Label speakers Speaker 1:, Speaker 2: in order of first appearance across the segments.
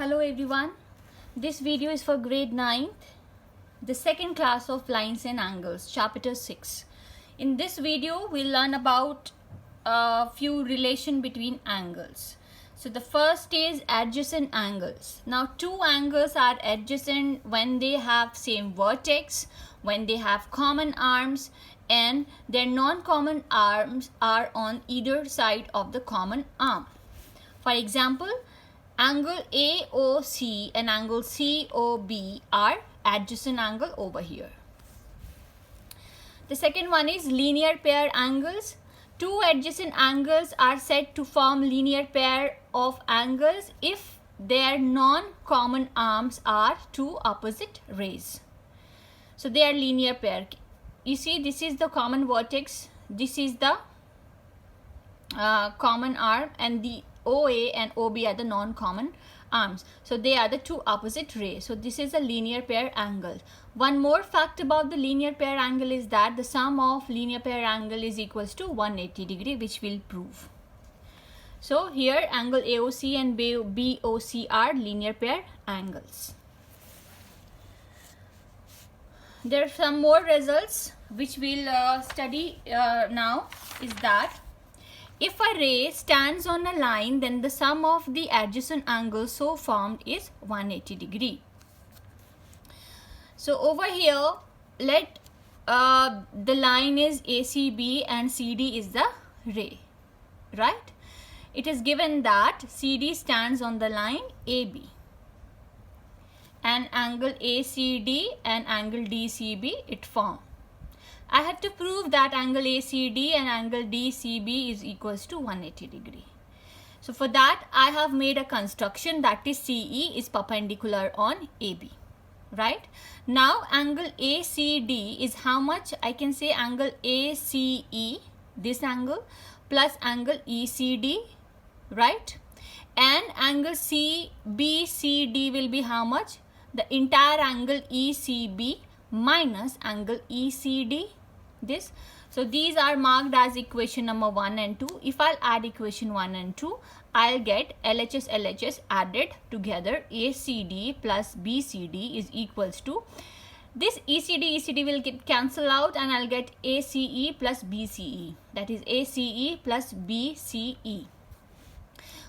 Speaker 1: Hello everyone, this video is for grade 9th, the second class of lines and angles, chapter 6. In this video, we'll learn about a few relation between angles. So the first is adjacent angles. Now two angles are adjacent when they have same vertex, when they have common arms, and their non-common arms are on either side of the common arm. For example, angle AOC and angle COB are adjacent angle over here. The second one is linear pair angles. Two adjacent angles are said to form linear pair of angles if their non-common arms are two opposite rays. So they are linear pair. You see, this is the common vertex, this is the common arm, and the OA and OB are the non-common arms. So they are the two opposite rays. So this is a linear pair angle. One more fact about the linear pair angle is that the sum of linear pair angle is equals to 180 degree, which we'll prove. So here angle AOC and BOC are linear pair angles. There are some more results which we'll study now. Is that if a ray stands on a line, then the sum of the adjacent angles so formed is 180 degree. So over here, let the line is ACB and CD is the ray, right? It is given that CD stands on the line AB and angle ACD and angle DCB it form. I have to prove that angle ACD and angle DCB is equals to 180 degree. So for that, I have made a construction that is CE is perpendicular on AB, right? Now angle ACD is how much? I can say angle ACE, this angle, plus angle ECD, right? And angle CBCD will be how much? The entire angle ECB minus angle ECD. This. So these are marked as equation number 1 and 2. If I'll add equation 1 and 2, I'll get LHS added together. ACD plus BCD is equals to, this ECD will get cancel out and I'll get ACE plus BCE. That is ACE plus BCE,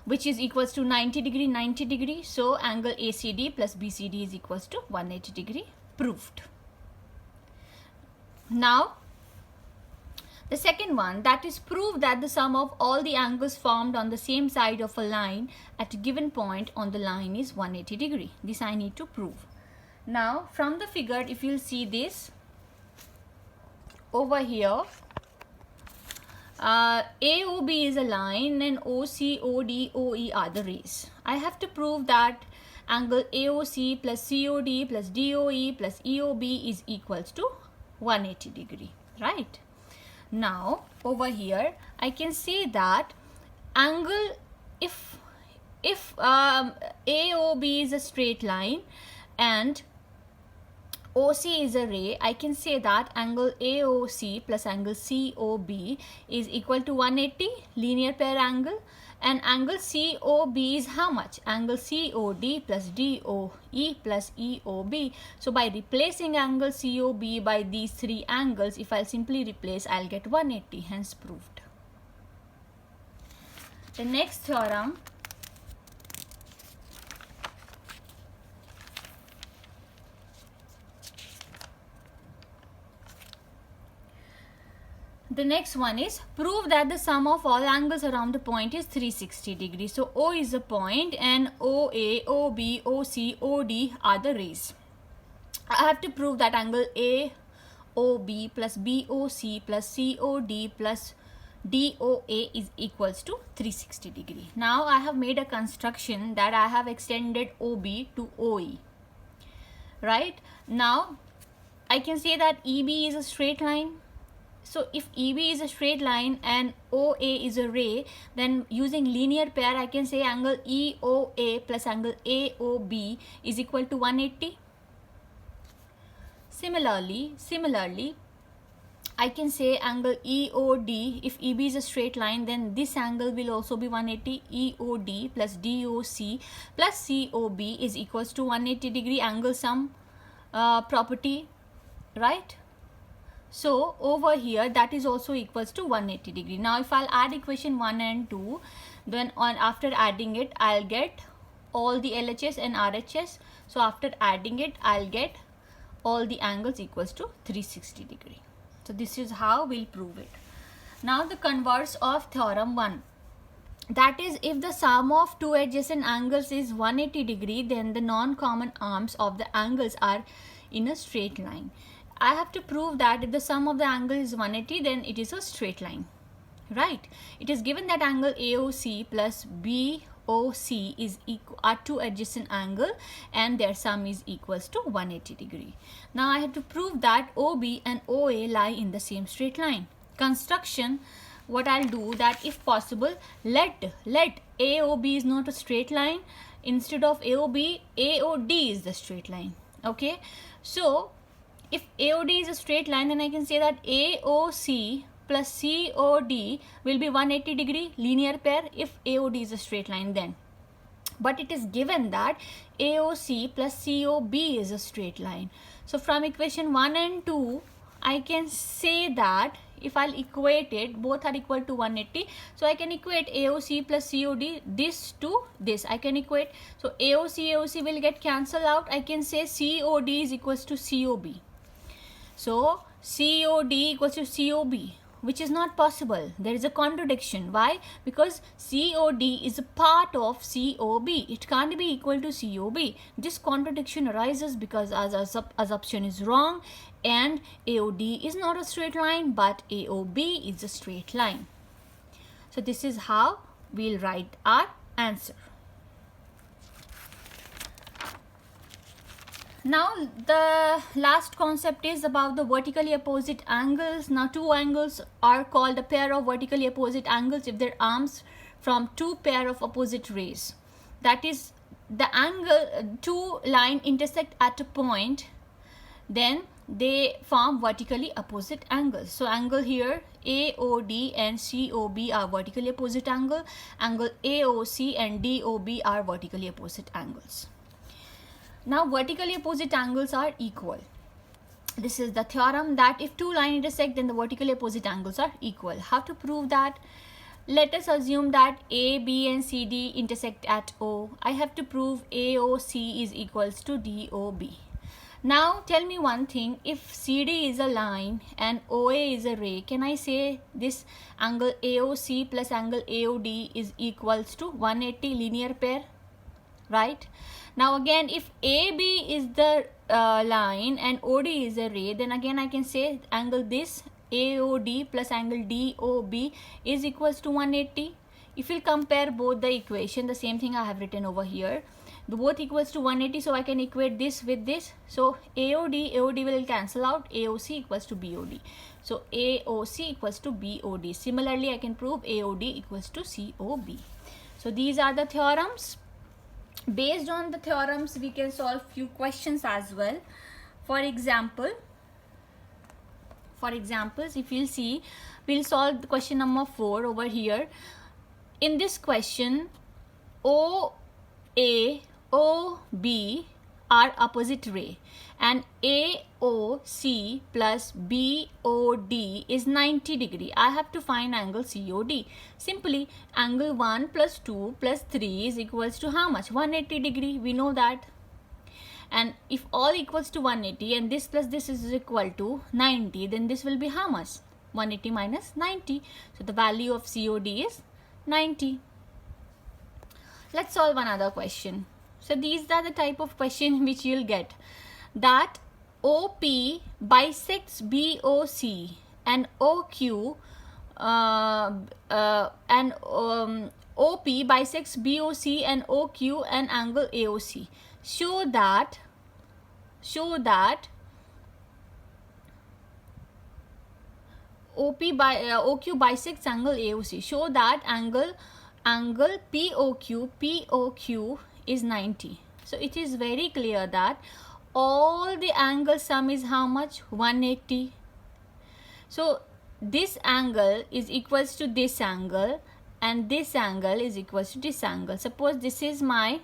Speaker 1: which is equals to 90 degree. So angle ACD plus BCD is equals to 180 degree. Proved. Now the second one, that is prove that the sum of all the angles formed on the same side of a line at a given point on the line is 180 degree. This I need to prove. Now from the figure, if you'll see this over here, AOB is a line and OC, OD, OE are the rays. I have to prove that angle AOC plus COD plus DOE plus EOB is equals to 180 degree, right? Now over here I can say that angle, if AOB is a straight line and OC is a ray, I can say that angle AOC plus angle COB is equal to 180 linear pair angle, and angle COB is how much? Angle COD plus DOE plus EOB. So by replacing angle COB by these three angles, if I'll simply replace, I'll get 180, hence proved. The next theorem, the next one is prove that the sum of all angles around the point is 360 degrees. So O is a point and OA, OB, OC, OD are the rays. I have to prove that angle AOB plus BOC plus COD plus DOA is equals to 360 degree. Now I have made a construction that I have extended OB to OE. Right? Now I can say that EB is a straight line. So if EB is a straight line and OA is a ray, then using linear pair I can say angle EOA plus angle AOB is equal to 180. Similarly, I can say angle EOD. If EB is a straight line, then this angle will also be 180. EOD plus DOC plus COB is equals to 180 degree angle sum property, right? So over here that is also equals to 180 degree. Now if I'll add equation 1 and 2, then after adding it I'll get all the LHS and RHS. So after adding it I'll get all the angles equals to 360 degree. So this is how we'll prove it. Now the converse of theorem 1. That is, if the sum of two adjacent angles is 180 degree, then the non-common arms of the angles are in a straight line. I have to prove that if the sum of the angle is 180, then it is a straight line, right? It is given that angle AOC plus BOC is equal are two adjacent angle and their sum is equals to 180 degree. Now I have to prove that OB and OA lie in the same straight line. Construction, what I'll do that if possible, let AOB is not a straight line. Instead of AOB, AOD is the straight line. Okay, so if AOD is a straight line, then I can say that AOC plus COD will be 180 degree linear pair if AOD is a straight line then. But it is given that AOC plus COB is a straight line. So from equation 1 and 2, I can say that if I'll equate it, both are equal to 180. So I can equate AOC plus COD this to this. I can equate. So AOC will get cancelled out. I can say COD is equals to COB. So COD equals to COB, which is not possible. There is a contradiction. Why? Because COD is a part of COB. It can't be equal to COB. This contradiction arises because our assumption is wrong and AOD is not a straight line but AOB is a straight line. So this is how we'll write our answer. Now the last concept is about the vertically opposite angles. Now two angles are called a pair of vertically opposite angles if their arms from two pair of opposite rays. That is, the angle two line intersect at a point, then they form vertically opposite angles. So angle here AOD and COB are vertically opposite angle. Angle AOC and DOB are vertically opposite angles. Now vertically opposite angles are equal. This is the theorem that if two lines intersect, then the vertically opposite angles are equal. How to prove that? Let us assume that A, B and CD intersect at O. I have to prove AOC is equals to DOB. Now tell me one thing, if CD is a line and OA is a ray, can I say this angle AOC plus angle AOD is equals to 180 linear pair? Right? Now again, if AB is the line and OD is a ray, then again I can say angle this AOD plus angle DOB is equals to 180. If you compare both the equation, the same thing I have written over here, the both equals to 180, so I can equate this with this. So AOD will cancel out, AOC equals to BOD. So AOC equals to BOD. Similarly, I can prove AOD equals to COB. So these are the theorems. Based on the theorems, we can solve few questions as well. For examples, if you'll see, we'll solve the question number 4 over here. In this question, OA, OB are opposite ray and AOC plus BOD is 90 degree. I have to find angle COD. Simply angle 1 plus 2 plus 3 is equals to how much? 180 degree. We know that. And if all equals to 180 and this plus this is equal to 90, then this will be how much? 180 minus 90. So the value of COD is 90. Let's solve another question. So these are the type of question which you'll get. That OP bisects BOC and OQ OP bisects BOC and OQ and angle AOC. Show that OQ bisects angle AOC. Show that angle POQ is 90. So it is very clear that all the angle sum is how much? 180. So this angle is equals to this angle, and this angle is equals to this angle. Suppose this is my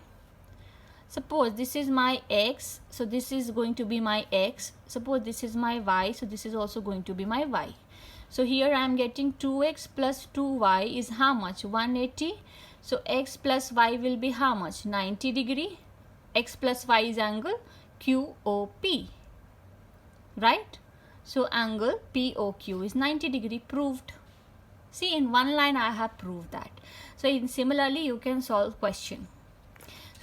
Speaker 1: x, so this is going to be my x. Suppose this is my y, so this is also going to be my y. So here I am getting 2x plus 2y is how much? 180. So x plus y will be how much? 90 degree. X plus y is angle QOP, right? So angle POQ is 90 degree, proved. See, in one line I have proved that. So similarly you can solve question.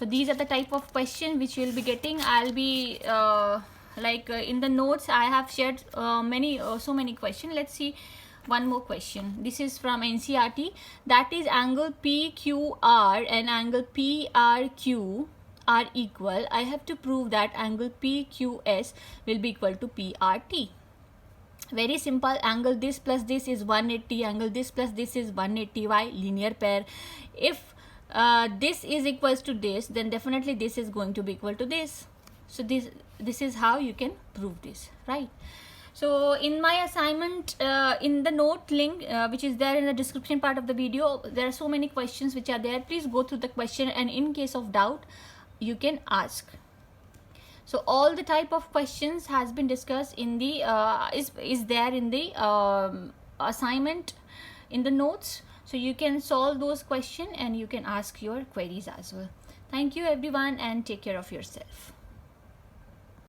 Speaker 1: So these are the type of question which you will be getting. I'll be in the notes I have shared so many questions. Let's see one more question. This is from NCERT. That is angle PQR and angle PRQ are equal. I have to prove that angle PQS will be equal to PRT. Very simple. Angle this plus this is 180. Angle this plus this is 180. Why? Linear pair. If this is equals to this, then definitely this is going to be equal to this. So this is how you can prove this, right? So in my assignment, in the note link which is there in the description part of the video, there are so many questions which are there. Please go through the question, and in case of doubt you can ask. So all the type of questions has been discussed in the is there in the assignment in the notes. So you can solve those questions and you can ask your queries as well. Thank you everyone, and take care of yourself.